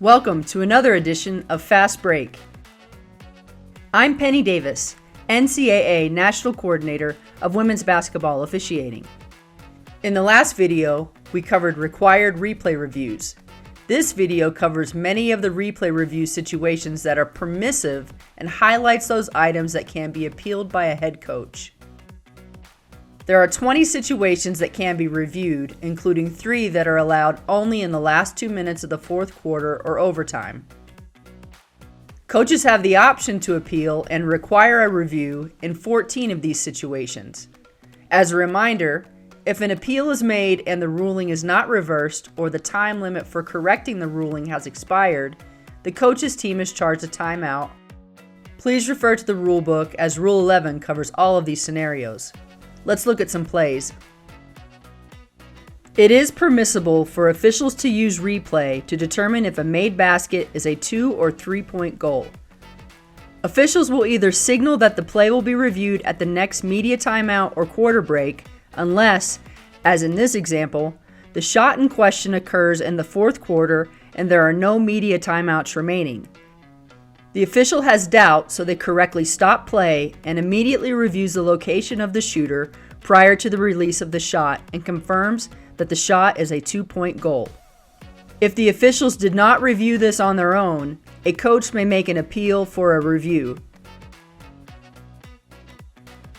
Welcome to another edition of Fast Break. I'm Penny Davis, NCAA National Coordinator of Women's Basketball Officiating. In the last video, we covered required replay reviews. This video covers many of the replay review situations that are permissive and highlights those items that can be appealed by a head coach. There are 20 situations that can be reviewed, including 3 that are allowed only in the last 2 minutes of the fourth quarter or overtime. Coaches have the option to appeal and require a review in 14 of these situations. As a reminder, if an appeal is made and the ruling is not reversed or the time limit for correcting the ruling has expired, the coach's team is charged a timeout. Please refer to the rule book as Rule 11 covers all of these scenarios. Let's look at some plays. It is permissible for officials to use replay to determine if a made basket is a 2 or 3 point goal. Officials will either signal that the play will be reviewed at the next media timeout or quarter break unless, as in this example, the shot in question occurs in the fourth quarter and there are no media timeouts remaining. The official has doubt, so they correctly stop play and immediately reviews the location of the shooter prior to the release of the shot and confirms that the shot is a 2 point goal. If the officials did not review this on their own, a coach may make an appeal for a review.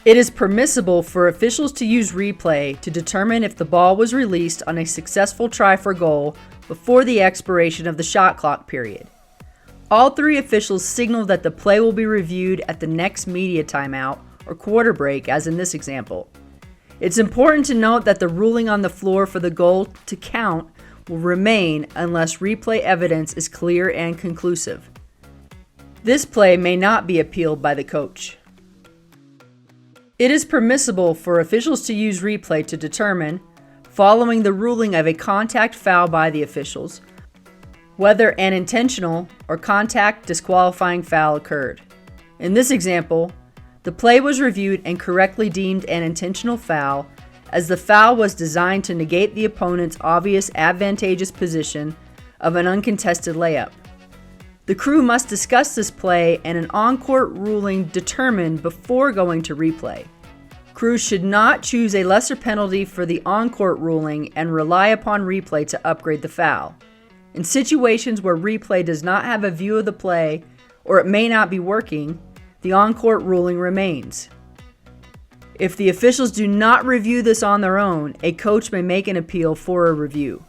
It is permissible for officials to use replay to determine if the ball was released on a successful try for goal before the expiration of the shot clock period. All 3 officials signal that the play will be reviewed at the next media timeout or quarter break, as in this example. It's important to note that the ruling on the floor for the goal to count will remain unless replay evidence is clear and conclusive. This play may not be appealed by the coach. It is permissible for officials to use replay to determine, following the ruling of a contact foul by the officials, whether an intentional or contact disqualifying foul occurred. In this example, the play was reviewed and correctly deemed an intentional foul as the foul was designed to negate the opponent's obvious advantageous position of an uncontested layup. The crew must discuss this play and an on-court ruling determined before going to replay. Crews should not choose a lesser penalty for the on-court ruling and rely upon replay to upgrade the foul. In situations where replay does not have a view of the play or it may not be working, the on-court ruling remains. If the officials do not review this on their own, a coach may make an appeal for a review.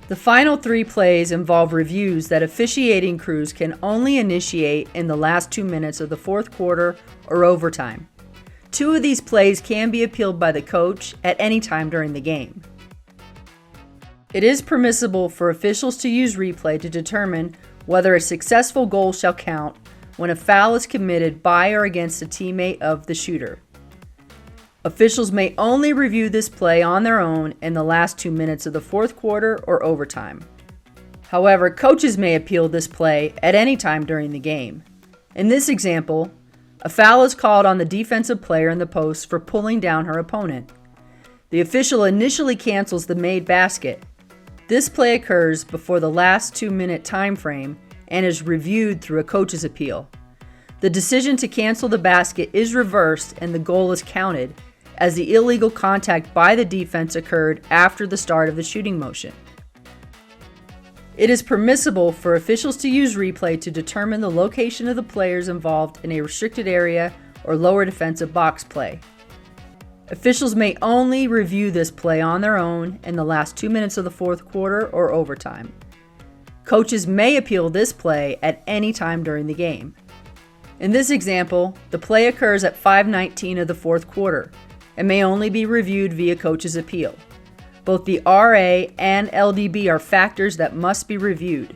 The final 3 plays involve reviews that officiating crews can only initiate in the last 2 minutes of the fourth quarter or overtime. 2 of these plays can be appealed by the coach at any time during the game. It is permissible for officials to use replay to determine whether a successful goal shall count when a foul is committed by or against a teammate of the shooter. Officials may only review this play on their own in the last 2 minutes of the fourth quarter or overtime. However, coaches may appeal this play at any time during the game. In this example, a foul is called on the defensive player in the post for pulling down her opponent. The official initially cancels the made basket. This play occurs before the last 2-minute time frame and is reviewed through a coach's appeal. The decision to cancel the basket is reversed and the goal is counted, as the illegal contact by the defense occurred after the start of the shooting motion. It is permissible for officials to use replay to determine the location of the players involved in a restricted area or lower defensive box play. Officials may only review this play on their own in the last 2 minutes of the fourth quarter or overtime. Coaches may appeal this play at any time during the game. In this example, the play occurs at 5:19 of the fourth quarter and may only be reviewed via coach's appeal. Both the RA and LDB are factors that must be reviewed.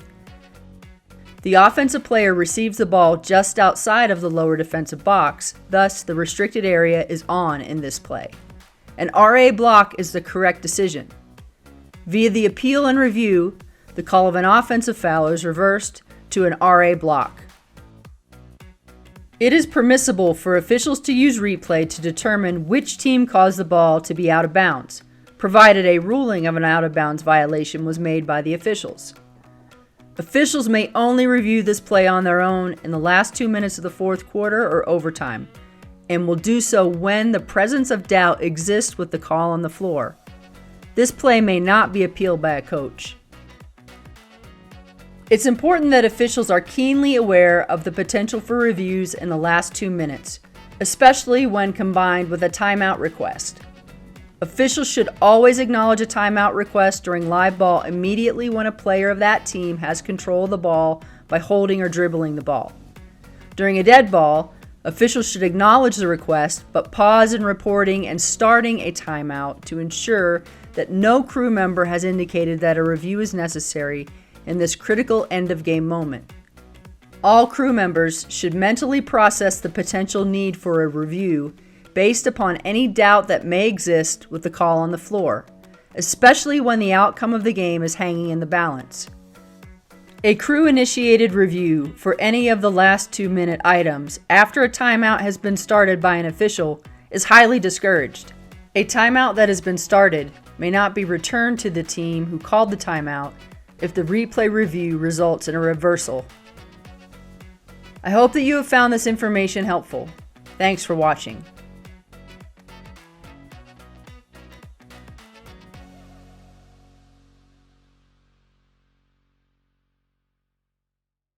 The offensive player receives the ball just outside of the lower defensive box, thus the restricted area is on in this play. An RA block is the correct decision. Via the appeal and review, the call of an offensive foul is reversed to an RA block. It is permissible for officials to use replay to determine which team caused the ball to be out of bounds, provided a ruling of an out-of-bounds violation was made by the officials. Officials may only review this play on their own in the last 2 minutes of the fourth quarter or overtime, and will do so when the presence of doubt exists with the call on the floor. This play may not be appealed by a coach. It's important that officials are keenly aware of the potential for reviews in the last 2 minutes, especially when combined with a timeout request. Officials should always acknowledge a timeout request during live ball immediately when a player of that team has control of the ball by holding or dribbling the ball. During a dead ball, officials should acknowledge the request, but pause in reporting and starting a timeout to ensure that no crew member has indicated that a review is necessary in this critical end-of-game moment. All crew members should mentally process the potential need for a review based upon any doubt that may exist with the call on the floor, especially when the outcome of the game is hanging in the balance. A crew-initiated review for any of the last 2-minute items after a timeout has been started by an official is highly discouraged. A timeout that has been started may not be returned to the team who called the timeout if the replay review results in a reversal. I hope that you have found this information helpful. Thanks for watching.